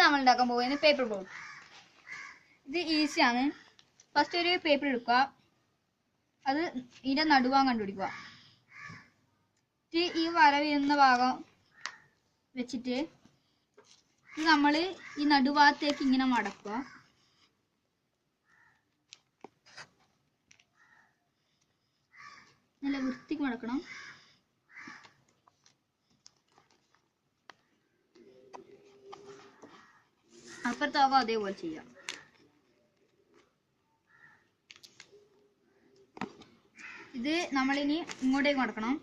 നമ്മൾ ഉണ്ടാക്കാൻ പോകുന്നത് പേപ്പർ ബോട്ട്. ഇത് ഈസിയാണ്. ഫസ്റ്റ് ഒരു പേപ്പർ എടുക്കുക, അത് ഇതിൻ്റെ നടുവാൻ കണ്ടുപിടിക്കുക. ഈ വര വീഴുന്ന ഭാഗം വെച്ചിട്ട് ഇത് നമ്മൾ ഈ നടുഭാഗത്തേക്ക് ഇങ്ങനെ മടക്കുക. നല്ല വൃത്തിക്ക് മടക്കണം. അപ്പുറത്താകും അതേപോലെ ചെയ്യാം. ഇത് നമ്മളിനി ഇങ്ങോട്ടേക്ക് മടക്കണം.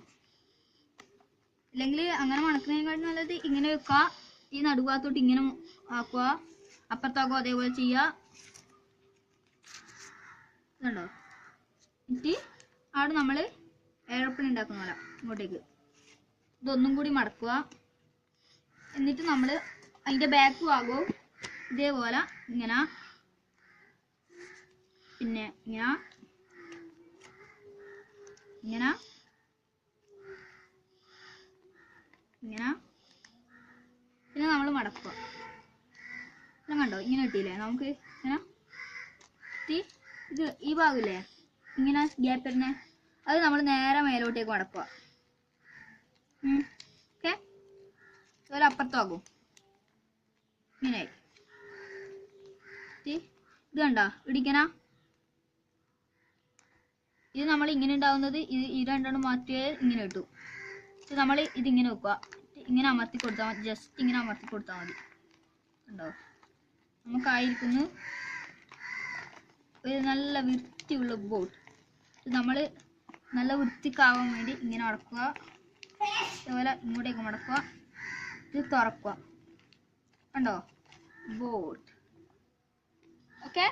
അല്ലെങ്കിൽ അങ്ങനെ മടക്കുന്നതിനെക്കാട്ടും നല്ലത് ഇങ്ങനെ വെക്കുക. ഈ നടുഭാഗത്തോട്ട് ഇങ്ങനെ ആക്കുക. അപ്പുറത്താകും അതേപോലെ ചെയ്യുക. ഇതുണ്ടോ? എന്നിട്ട് അവിടെ നമ്മൾ എയർപ്ലെയിൻ ഉണ്ടാക്കുന്ന പോലെ ഇങ്ങോട്ടേക്ക് ഇതൊന്നും കൂടി മടക്കുക. എന്നിട്ട് നമ്മൾ അതിൻ്റെ ബാക്ക് ഭാഗവും ഇതേപോലെ ഇങ്ങനെ പിന്നെ ഇങ്ങനെ ഇങ്ങനെ ഇങ്ങനെ പിന്നെ നമ്മൾ മടക്കുക. ഇങ്ങനെ കണ്ടോ? ഇങ്ങനെ കിട്ടിയില്ലേ നമുക്ക്? ഇങ്ങനെ ഇത് ഈ ഭാഗമില്ലേ ഇങ്ങനെ ഗ്യാപ്പ് തന്നെ, അത് നമ്മൾ നേരെ മേലോട്ടേക്ക് മടക്കുക. ഓക്കെ, അതുപോലെ അപ്പുറത്താകും ഇങ്ങനെ. ഇത് കണ്ടോ ഇടിക്കണ? ഇത് നമ്മൾ ഇങ്ങനെ ഉണ്ടാവുന്നത് ഈ രണ്ടെണ്ണം മാറ്റിയാൽ ഇങ്ങനെ കിട്ടും. ഇത് നമ്മൾ ഇതിങ്ങനെ വെക്കുക. ഇങ്ങനെ അമർത്തി കൊടുത്താൽ മതി. ജസ്റ്റ് ഇങ്ങനെ അമർത്തി കൊടുത്താൽ മതി. ഉണ്ടോ? നമുക്കായിരിക്കുന്നു ഒരു നല്ല വൃത്തിയുള്ള ബോട്ട്. ഇത് നമ്മൾ നല്ല വൃത്തിക്കാവാൻ വേണ്ടി ഇങ്ങനെ മടക്കുക. അതുപോലെ ഇങ്ങോട്ടേക്ക് മടക്കുക. ഇത് തുറക്കുക. കണ്ടോ? ബോട്ട്. ഓക്കെ.